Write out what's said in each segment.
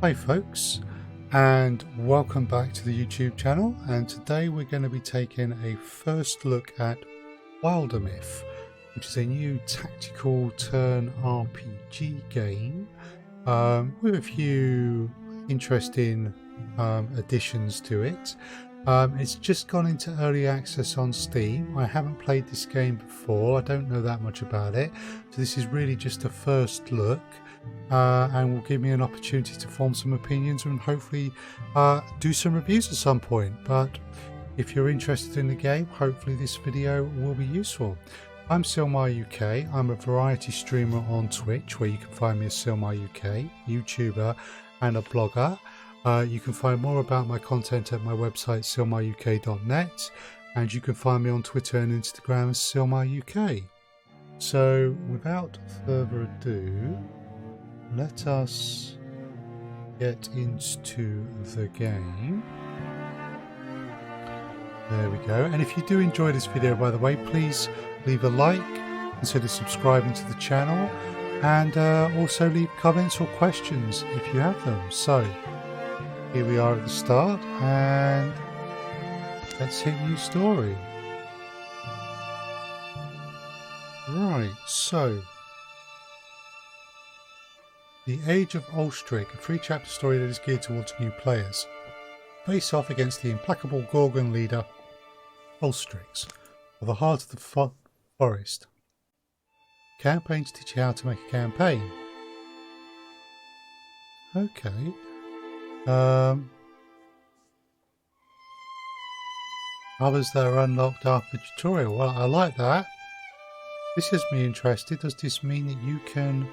Hi folks, and welcome back to the YouTube channel, and today we're going to be taking a first look at Wildermyth, which is a new tactical turn RPG game with a few interesting additions to it. It's just gone into early access on Steam. I haven't played this game before, I don't know that much about it, so this is really just a first look. And will give me an opportunity to form some opinions and hopefully do some reviews at some point. But if you're interested in the game, hopefully this video will be useful. I'm SilmarUK. I'm a variety streamer on Twitch, where you can find me as SilmarUK, YouTuber and a blogger. You can find more about my content at my website silmaruk.net, and you can find me on Twitter and Instagram as SilmarUK. So without further ado, let us get into the game. There we go. And if you do enjoy this video, by the way, please leave a like, consider subscribing to the channel, and also leave comments or questions if you have them. So here we are at the start, and let's hit new story. Right, so The Age of Ulstryx, a 3-chapter story that is geared towards new players. Face off against the implacable Gorgon leader, Ulstryx, of the heart of the forest. Campaign to teach you how to make a campaign. Okay. Others that are unlocked after the tutorial. Well, I like that. This has me interested. Does this mean that you can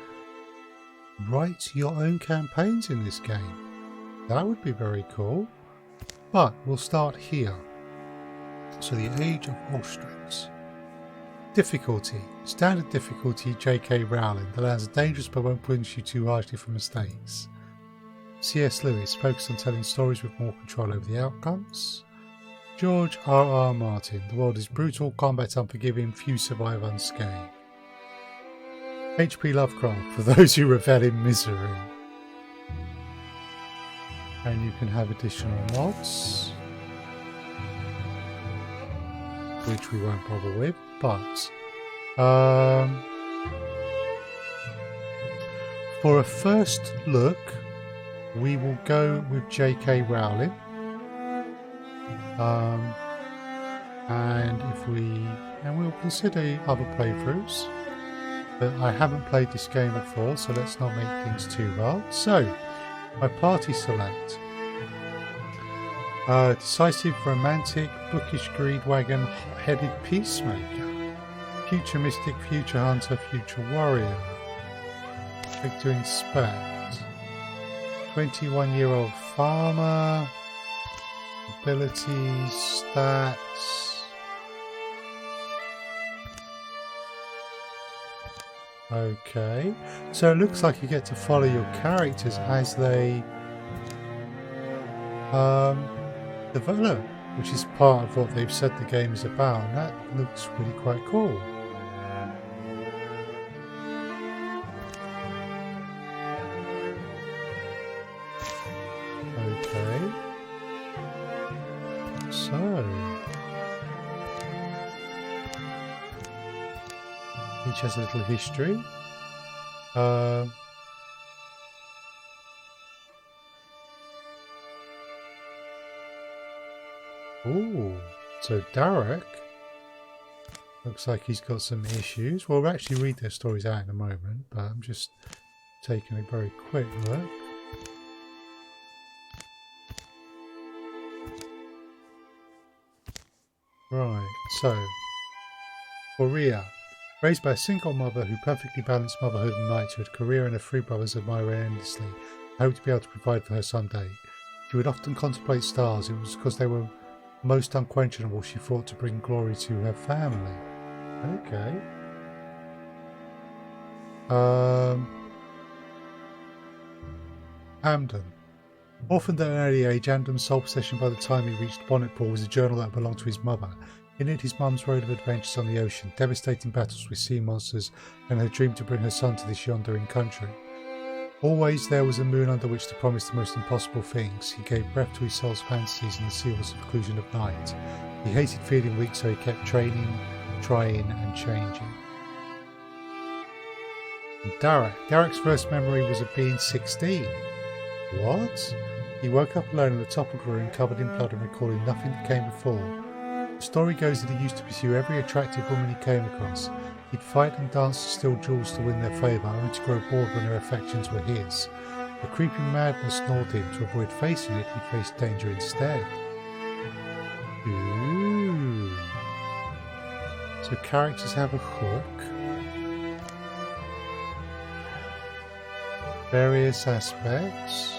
write your own campaigns in this game? That would be very cool. But we'll start here. So the Age of Ulstryx. Difficulty. Standard difficulty, J.K. Rowling. The lands are dangerous but won't punish you too harshly for mistakes. C.S. Lewis. Focused on telling stories with more control over the outcomes. George R.R. Martin. The world is brutal, combat unforgiving, few survive unscathed. H.P. Lovecraft, for those who revel in misery. And you can have additional mods, which we won't bother with, but for a first look, we will go with J.K. Rowling. And we'll consider other playthroughs. But I haven't played this game before, so let's not make things too hard. So, my party select. Decisive, romantic, bookish, greed wagon, hot-headed peacemaker. Future mystic, future hunter, future warrior. Click to inspect. 21-year-old farmer. Abilities, stats. Okay, so it looks like you get to follow your characters as they develop, which is part of what they've said the game is about, and that looks really quite cool. Okay, so each has a little history. Ooh, so Derek looks like he's got some issues. Well, we'll actually read their stories out in a moment, but I'm just taking a very quick look. Right, so Korea. Raised by a single mother who perfectly balanced motherhood and knighthood, Korea and her 3 brothers admire her endlessly. I hope to be able to provide for her someday. She would often contemplate stars. It was because they were most unquenchable she thought to bring glory to her family. Okay. Amden. Orphaned at an early age, Amden's sole possession by the time he reached Bonnetpool was a journal that belonged to his mother. In it, his mum's road of adventures on the ocean, devastating battles with sea monsters, and her dream to bring her son to this yondering country. Always there was a moon under which to promise the most impossible things. He gave breath to his soul's fantasies in the silver seclusion of night. He hated feeling weak, so he kept training, trying and changing. And Derek's first memory was of being 16. What? He woke up alone in the top of a room covered in blood and recalling nothing that came before. The story goes that he used to pursue every attractive woman he came across. He'd fight and dance to steal jewels to win their favour, only to grow bored when their affections were his. The creeping madness gnawed him. To avoid facing it, he faced danger instead. Ooh. So characters have a hook. Various aspects.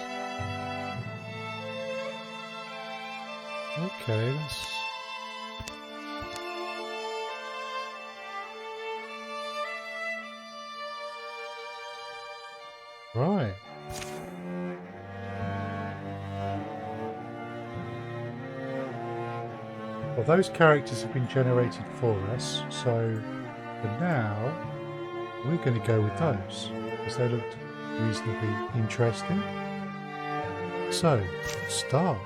Okay, let's... Right. Well, those characters have been generated for us, so for now we're going to go with those because they looked reasonably interesting. So, start.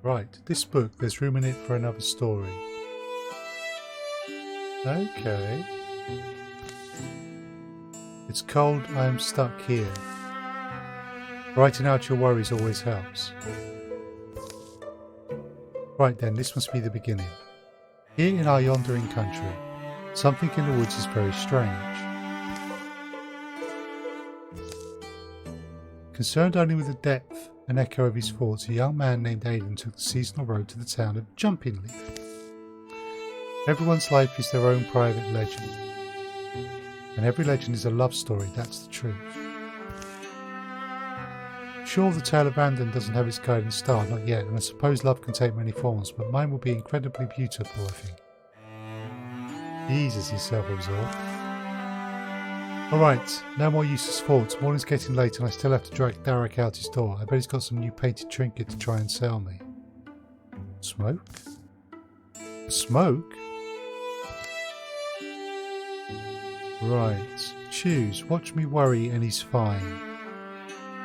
Right, this book, there's room in it for another story. Okay. It's cold, I am stuck here. Writing out your worries always helps. Right then, this must be the beginning. Here in our yondering country, something in the woods is very strange. Concerned only with the depth and echo of his thoughts, a young man named Aidan took the seasonal road to the town of Jumpingleaf. Everyone's life is their own private legend. And every legend is a love story, that's the truth. Sure, the tale of Brandon doesn't have its guiding star, not yet, and I suppose love can take many forms, but mine will be incredibly beautiful, I think. Eases yourself, absorbed. Alright, no more useless thoughts. Morning's getting late and I still have to drag Derek out his door. I bet he's got some new painted trinket to try and sell me. Smoke? Smoke? Right. Choose. Watch me worry and he's fine.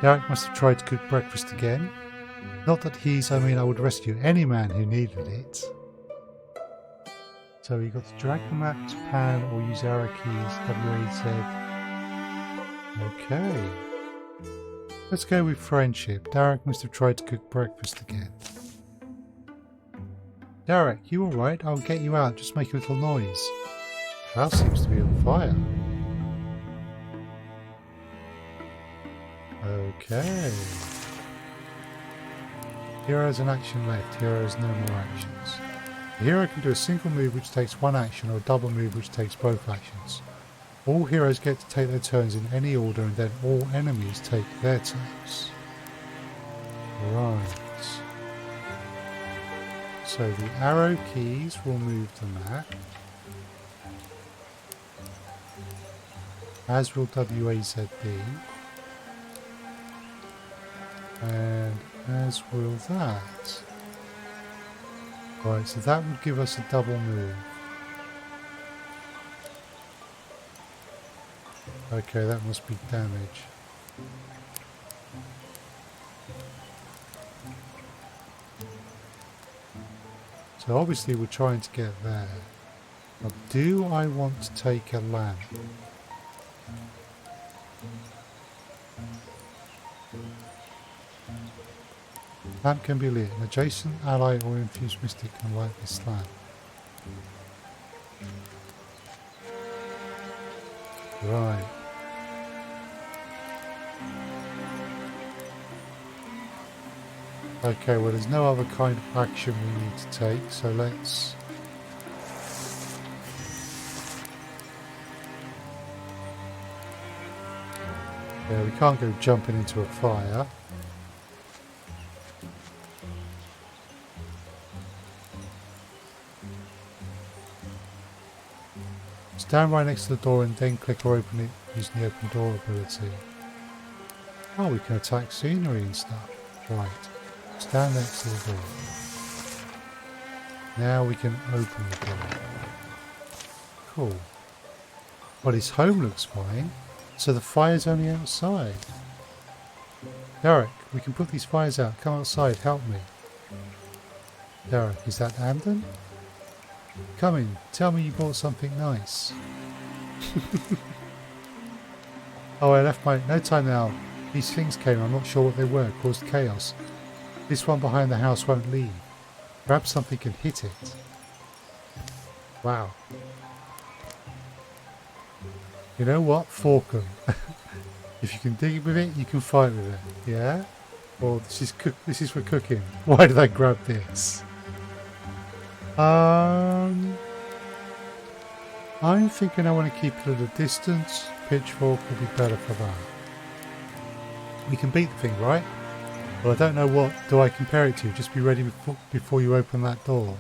Derek must have tried to cook breakfast again. Not that I would rescue any man who needed it. So we got to drag the map to pan or use arrow keys, WAZ. Okay. Let's go with friendship. Derek must have tried to cook breakfast again. Derek, you alright? I'll get you out. Just make a little noise. The house seems to be on fire. Okay. Hero has an action left. Hero has no more actions. The hero can do a single move which takes one action or a double move which takes both actions. All heroes get to take their turns in any order and then all enemies take their turns. Right. So the arrow keys will move the map. As will WAZD. And as will that. Right, so that would give us a double move. Okay, that must be damage. So obviously we're trying to get there. But do I want to take a lamp? Lamp can be lit. An adjacent ally or infused mystic can light this lamp. Right. Okay, well there's no other kind of action we need to take, so let's... Yeah, we can't go jumping into a fire. Stand right next to the door and then click or open it using the open door ability. Oh, we can attack scenery and stuff. Right. Stand next to the door. Now we can open the door. Cool. Well, his home looks fine. So the fire's only outside. Derek, we can put these fires out. Come outside, help me. Derek, is that Amden? Come in, tell me you bought something nice. Oh, I left my... No time now. These things came, I'm not sure what they were. Caused chaos. This one behind the house won't leave. Perhaps something can hit it. Wow. You know what? Fork 'em. If you can dig with it, you can fight with it. Yeah? Or this is for cooking. Why did I grab this? I'm thinking I want to keep it at a distance. Pitchfork will be better for that. We can beat the thing, right? Well, I don't know what do I compare it to. Just be ready before you open that door.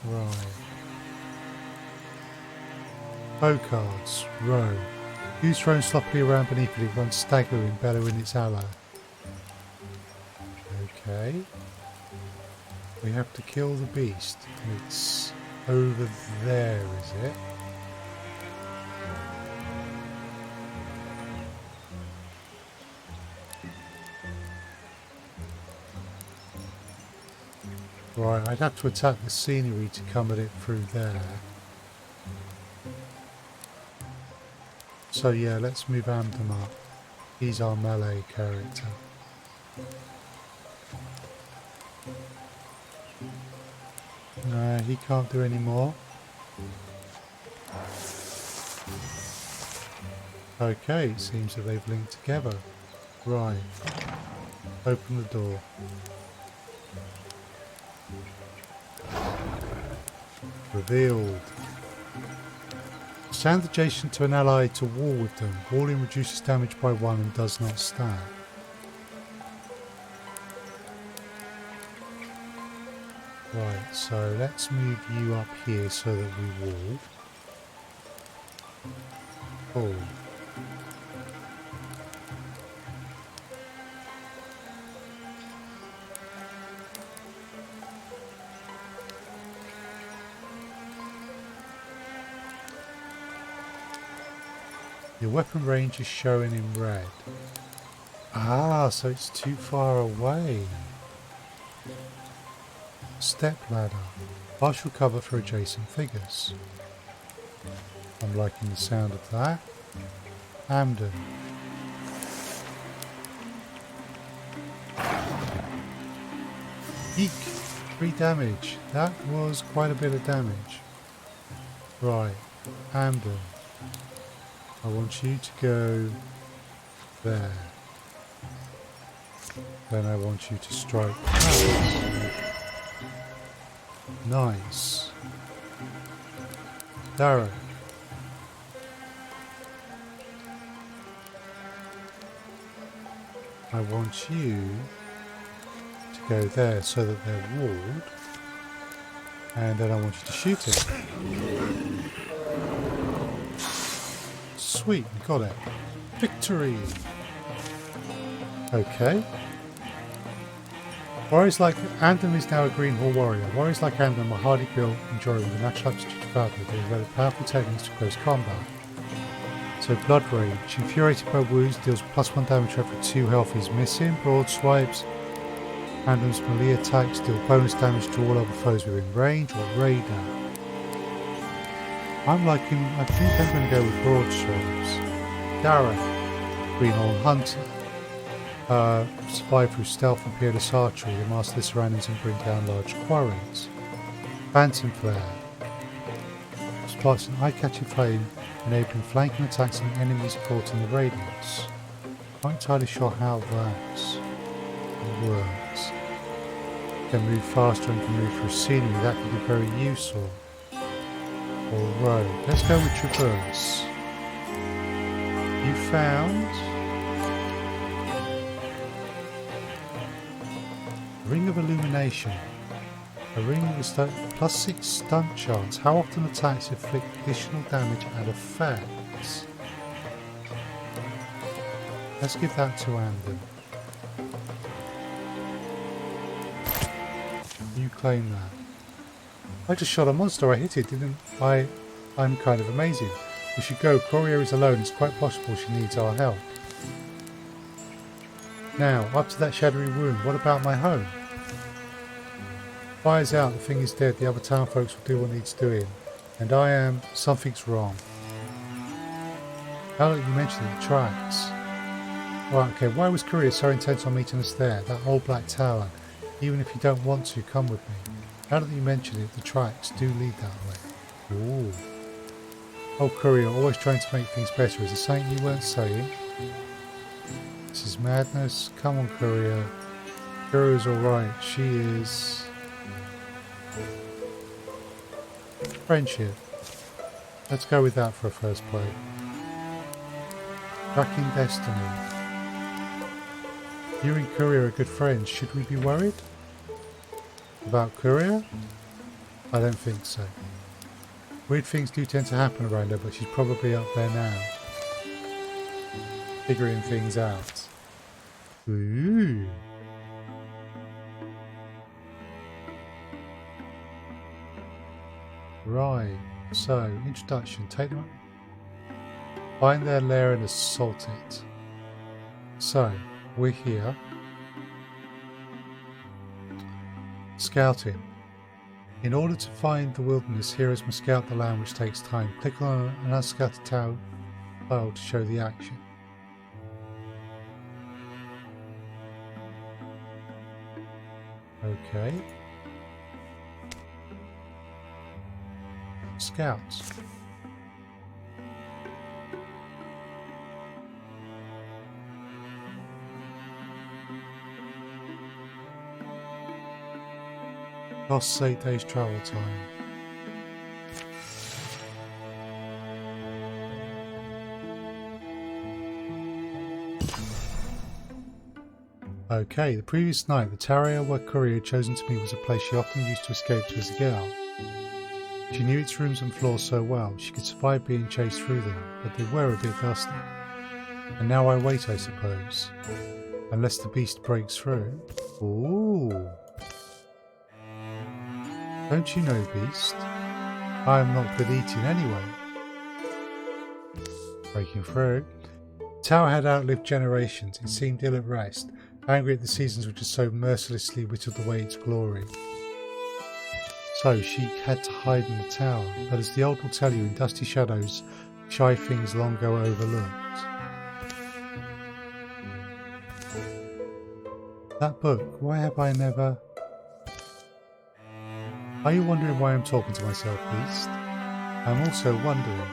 Right. Bow cards. Row. Use thrown sloppily around beneath it. It runs staggering, bellowing its ally. Okay. We have to kill the beast. It's over there, is it? Right, I'd have to attack the scenery to come at it through there. So yeah, let's move Amden up. He's our melee character. No, he can't do any more. Okay, it seems that they've linked together. Right. Open the door. Revealed. Stand adjacent to an ally to wall with them. Walling reduces damage by 1 and does not stack. Right, so let's move you up here so that we wall. Cool. Your weapon range is shown in red. Ah, so it's too far away. Step ladder. Partial cover for adjacent figures. I'm liking the sound of that. Amden. Eek! 3 damage. That was quite a bit of damage. Right. Amden. I want you to go there. Then I want you to strike that. Nice. Darren. I want you to go there so that they're walled. And then I want you to shoot it. Sweet, we got it. Victory! Okay. Warriors like Amden is now a Green Hall warrior. Warriors like Amden are hardy built, enjoying the natural aptitude to battle. They develop powerful techniques to close combat. So Blood Rage. Infuriated by wounds, deals +1 damage for every 2 health is missing. Broad swipes. Amden's melee attacks deal bonus damage to all other foes within range or radar. I think I'm going to go with broad swipes. Darren, Green Hall Hunter. Survive through stealth and peerless archery. They master the surroundings and bring down large quarries. Phantom Flare. Sparks an eye-catching flame, enabling flanking attacks on enemies caught in the radiance. Not entirely sure how that works. Can move faster and can move through scenery. That could be very useful. Or road. Let's go with traverse. You found Ring of Illumination. A ring with +6 stunt chance. How often attacks inflict additional damage and effects? Let's give that to Amden. You claim that. I just shot a monster. I hit it, didn't I? I'm kind of amazing. We should go. Courier is alone. It's quite possible she needs our help. Now, up to that shadowy wound. What about my home? Fire's out. The thing is dead. The other town folks will do what needs doing. And I am... Something's wrong. Now that you mentioned it, the tracks. Right, okay. Why was Courier so intent on meeting us there? That old black tower. Even if you don't want to, come with me. Now that you mention it, the tracks do lead that way. Ooh. Oh, Courier, always trying to make things better. Is there something you weren't saying? This is madness. Come on, Courier. Courier's alright. She is... Friendship. Let's go with that for a first play. Tracking destiny. You and Courier are good friends. Should we be worried? About Courier? I don't think so. Weird things do tend to happen around her, but she's probably up there now. Figuring things out. Ooh. Right. So, introduction. Take them up. Find their lair and assault it. So, we're here. Scouting. In order to find the wilderness, heroes must scout the land, which takes time. Click on an unscouted tile to show the action. Okay. Scouts. Costs 8 days travel time. Okay, the previous night, the tower where Courier had chosen to meet was a place she often used to escape to as a girl. She knew its rooms and floors so well, she could survive being chased through them, but they were a bit dusty. And now I wait, I suppose. Unless the beast breaks through. Ooh. Don't you know, beast? I am not good eating anyway. Breaking through. The tower had outlived generations. It seemed ill at rest, angry at the seasons which had so mercilessly whittled away its glory. So she had to hide in the tower, but as the old will tell you, in dusty shadows, shy things long go overlooked. That book, why have I never... Are you wondering why I'm talking to myself, beast? I'm also wondering.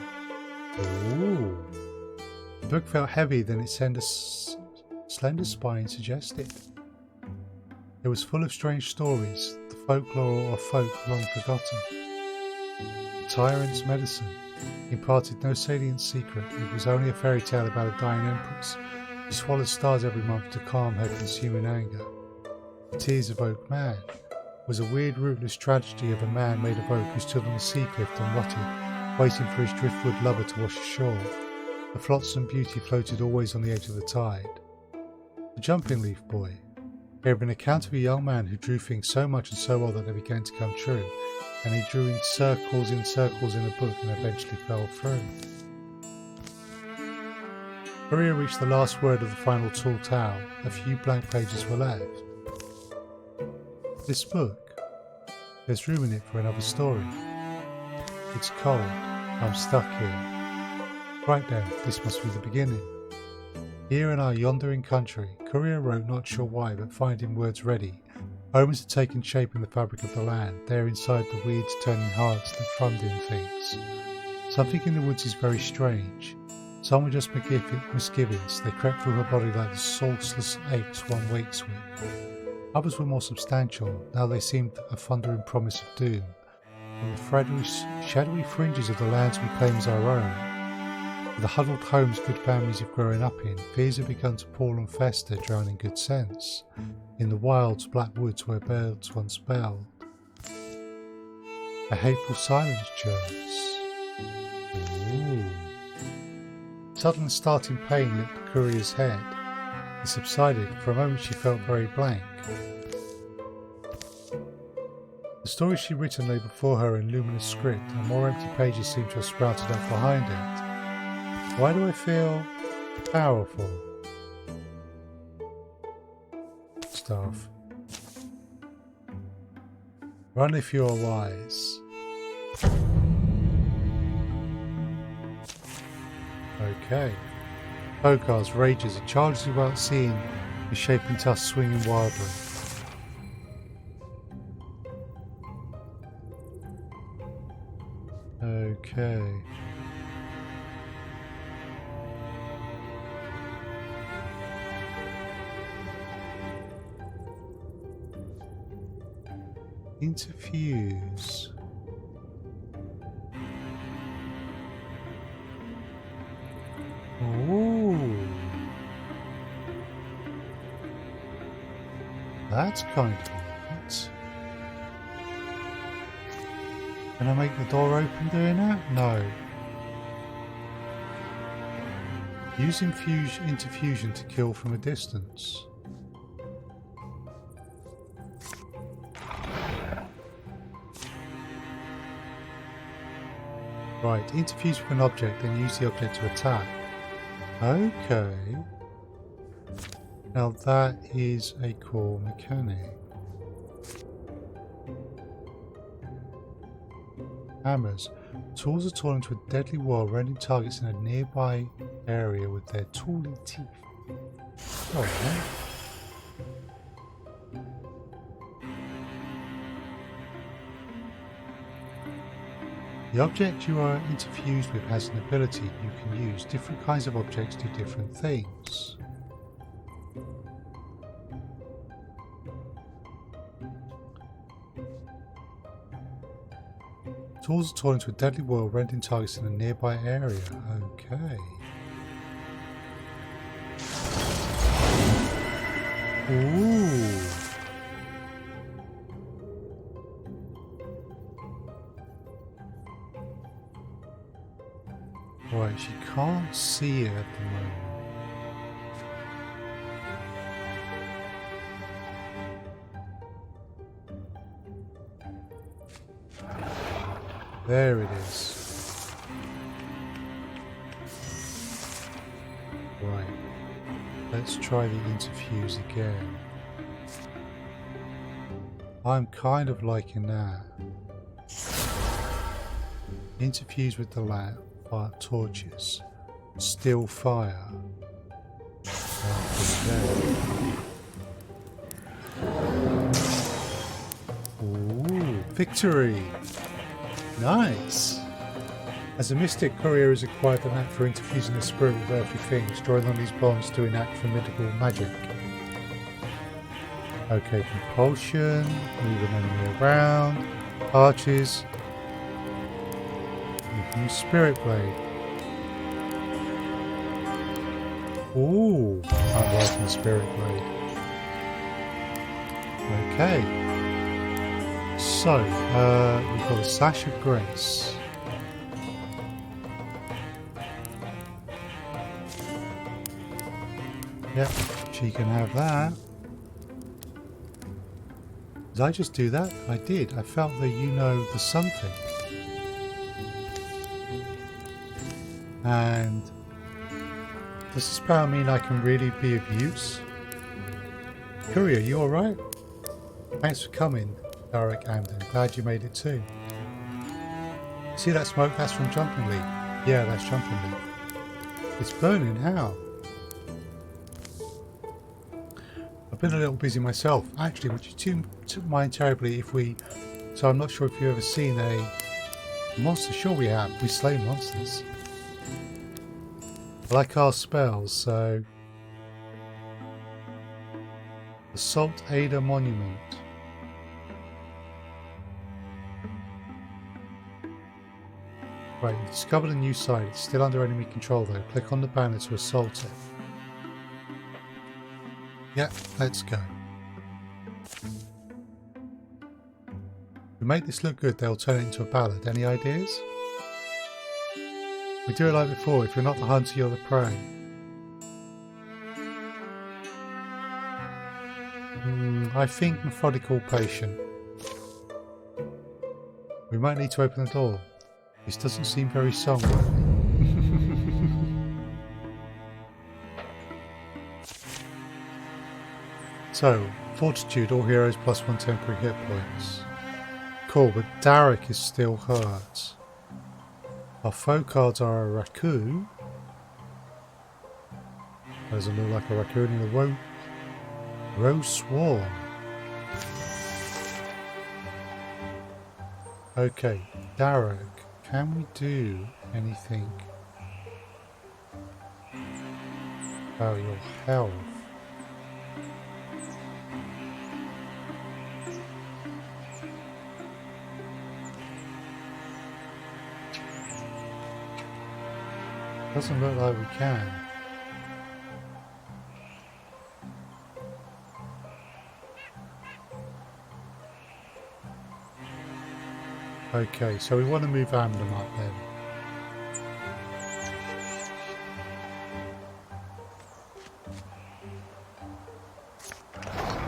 Ooh. The book felt heavier than its slender spine suggested. It was full of strange stories, the folklore of folk long forgotten. The tyrant's medicine imparted no salient secret. It was only a fairy tale about a dying empress who swallowed stars every month to calm her consuming anger. The tears of Oak Man was a weird, rootless tragedy of a man made of oak who stood on a sea cliff and rotted, waiting for his driftwood lover to wash ashore. The flotsam beauty floated always on the edge of the tide. The Jumping Leaf Boy gave an account of a young man who drew things so much and so well that they began to come true, and he drew in circles in a book and eventually fell through. Courier reached the last word of the final tall tale. A few blank pages were left. This book, there's room in it for another story. It's cold. I'm stuck here. Right then, this must be the beginning. Here in our yondering country, Courier wrote, not sure why, but finding words ready. Omens had taken shape in the fabric of the land, there inside the weeds turning hearts that fund in things. Something in the woods is very strange. Some were just misgivings. They crept through her body like the sourceless aches one wakes with. Others were more substantial. Now they seemed a thundering promise of doom. From the shadowy fringes of the lands we claim as our own, with the huddled homes good families have grown up in, fears have begun to pall and fester, drowning good sense. In the wilds, black woods where birds once belled, a hateful silence chirps. Ooh. Sudden starting pain lit the courier's head. It subsided. For a moment she felt very blank. The story she'd written lay before her in luminous script, and more empty pages seemed to have sprouted up behind it. Why do I feel powerful? Stuff. Run if you're wise. Okay. Bogar's rages. It charges without seeing, his shaping tusks swinging wildly. Okay. Interfuse. Ooh. That's kind of neat. Can I make the door open doing that? No. Use interfusion to kill from a distance. Right, interfuse with an object, then use the object to attack. Okay. Now that is a core mechanic. Hammers. Tools are torn into a deadly whirl, rending targets in a nearby area with their tooly teeth. Oh, the object you are interfused with has an ability you can use. Different kinds of objects do different things. Tools are torn into a deadly whirl, rending targets in a nearby area. Okay. Ooh. Right, she can't see it at the moment. There it is. Right. Let's try the interfuse again. I'm kind of liking that. Interfuse with the lamp. Torches. Still fire. Ooh, victory! Nice! As a mystic, Courier has acquired the knack for interfusing the spirit with earthly things, drawing on these bonds to enact formidable magic. Okay, compulsion, move an enemy around, arches. Use Spirit Blade. Ooh, I'm liking Spirit Blade. Okay. So, we've got a Sash of Grace. Yep, she can have that. Did I just do that? I did. I felt that the something. And does this power mean I can really be of use? Courier, you alright? Thanks for coming, Derek Amden. Glad you made it too. See that smoke? That's from Jumping Leap. Yeah, that's Jumping Leap. It's burning, how? I've been a little busy myself. Actually, would you mind terribly if we... So I'm not sure if you've ever seen a monster. Sure we have. We slay monsters. I like our spells, so... Assault Ada Monument. Right, you've discovered a new site. It's still under enemy control though. Click on the banner to assault it. Yeah, let's go. To make this look good, they'll turn it into a ballad. Any ideas? We do it like before. If you're not the hunter, you're the prey. I think methodical patient. We might need to open the door. This doesn't seem very song-worthy. So, Fortitude, all heroes +1 temporary hit points. Cool, but Derek is still hurt. Our foe cards are a raccoon. Doesn't look like a raccoon in the Rose Swarm. Okay, Derek, can we do anything about your health? Doesn't look like we can. Okay, so we want to move Amdam up then.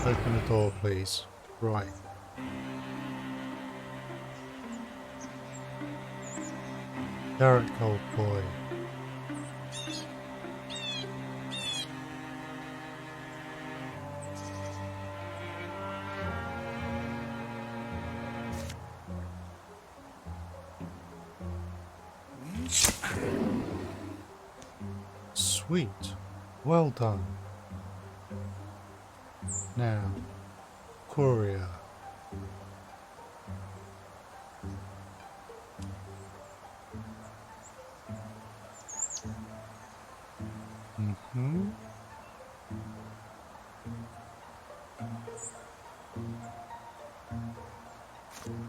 Open the door, please. Right. Derek, old boy. Sweet. Well done. Now, Courier.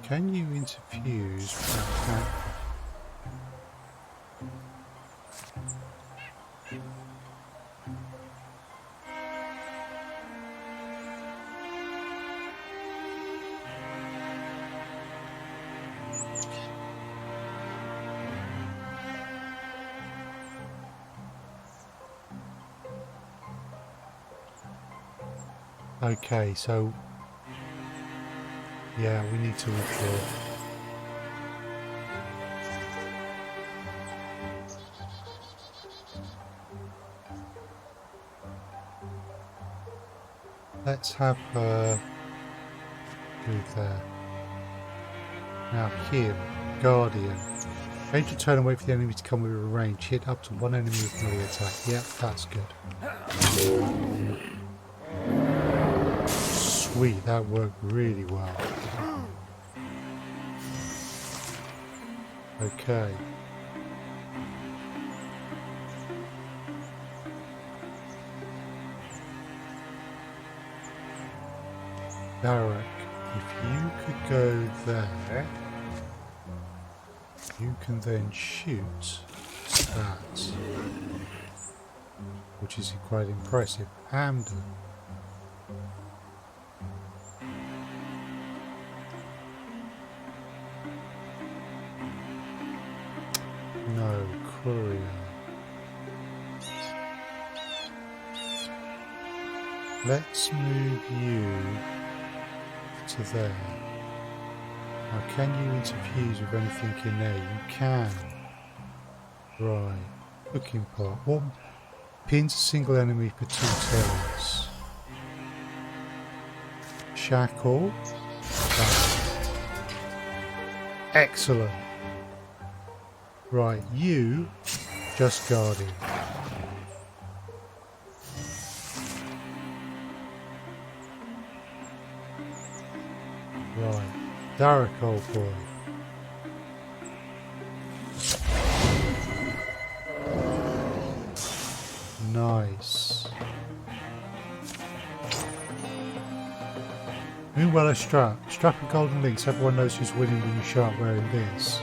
Can you interfuse that? Okay, so yeah, we need to withdraw. Let's have her go there. Now him, Guardian. Change your turn and wait for the enemy to come within range. Hit up to one enemy with melee attack. Yep, that's good. Sweet, that worked really well. Okay. Derek, if you could go there, you can then shoot that, which is quite impressive. Amdam. No, Courier. Let's move you to there. Now, can you interfuse with anything in there? You can. Right. Cooking pot. What pins a single enemy for 2 turns? Shackle. Excellent. Right, you just Guardian. Right, Derek, old boy. Nice. Moonwell strap. Strap and golden links. Everyone knows who's winning when you show up wearing this.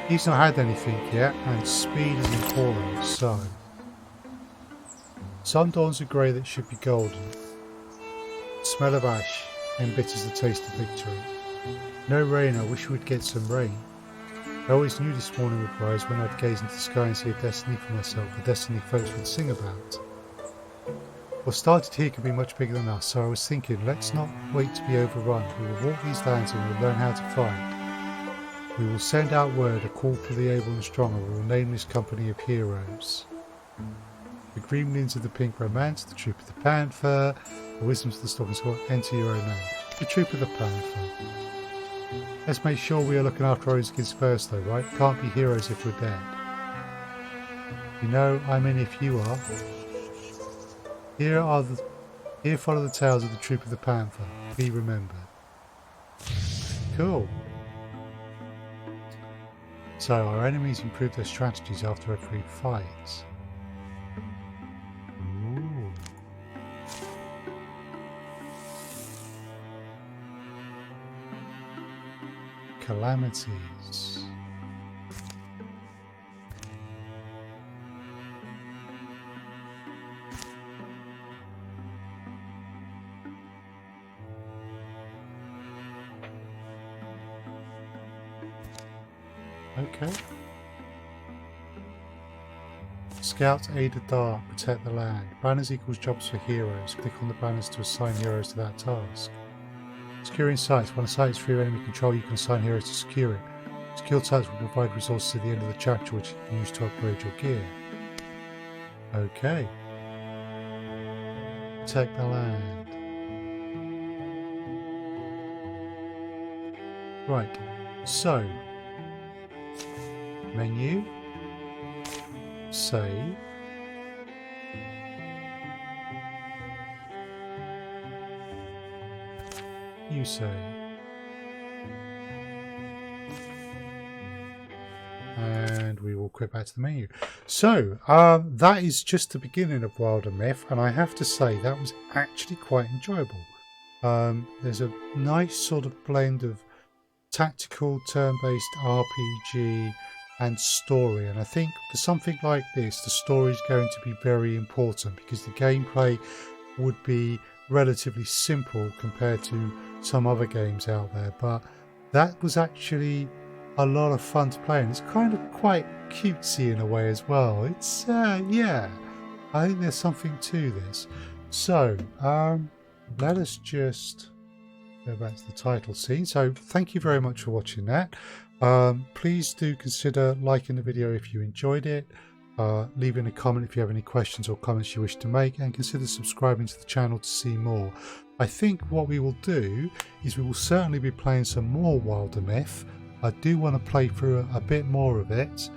He's not had anything yet, and speed is important, so. Some dawns are grey that should be golden. Smell of ash embitters the taste of victory. No rain, I wish we'd get some rain. I always knew this morning would rise when I'd gaze into the sky and see a destiny for myself, a destiny folks would sing about. What started here could be much bigger than us, so I was thinking, let's not wait to be overrun. We will walk these lands and we'll learn how to fight. We will send out word, a call for the able and strong, and we will name this company of heroes. The gremlins of the pink romance, the troop of the panther, the wisdoms of the stalking sword, enter your own name. The troop of the panther. Let's make sure we are looking after our own kids first though, right? Can't be heroes if we're dead. You know, I mean if you are. Here follow the tales of the troop of the panther. Be remembered. Cool. So our enemies improve their strategies after every fight. Ooh. Calamities. Okay. Scouts aid the dark, protect the land. Banners equals jobs for heroes. Click on the banners to assign heroes to that task. Securing sites. When a site is free of enemy control, you can assign heroes to secure it. Secured sites will provide resources at the end of the chapter which you can use to upgrade your gear. Okay. Protect the land. Right. So. Menu. Save. You say. And we will quit back to the menu. So, that is just the beginning of Wildermyth, and I have to say that was actually quite enjoyable. There's a nice sort of blend of tactical, turn-based RPG and story, and I think for something like this, the story is going to be very important because the gameplay would be relatively simple compared to some other games out there, but that was actually a lot of fun to play, and it's kind of quite cutesy in a way as well. It's yeah, I think there's something to this. So let us just go back to the title scene. So thank you very much for watching that. Please do consider liking the video if you enjoyed it, leaving a comment if you have any questions or comments you wish to make, and consider subscribing to the channel to see more. I think what we will do is we will certainly be playing some more Wildermyth. I do want to play through a bit more of it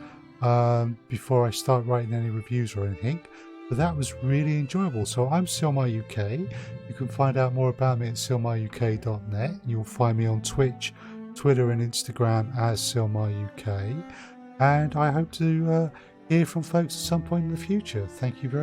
before I start writing any reviews or anything. But that was really enjoyable. So I'm SilmarUK. You can find out more about me at silmaruk.net. You'll find me on Twitch, Twitter and Instagram as SilmarUK. And I hope to hear from folks at some point in the future. Thank you very much.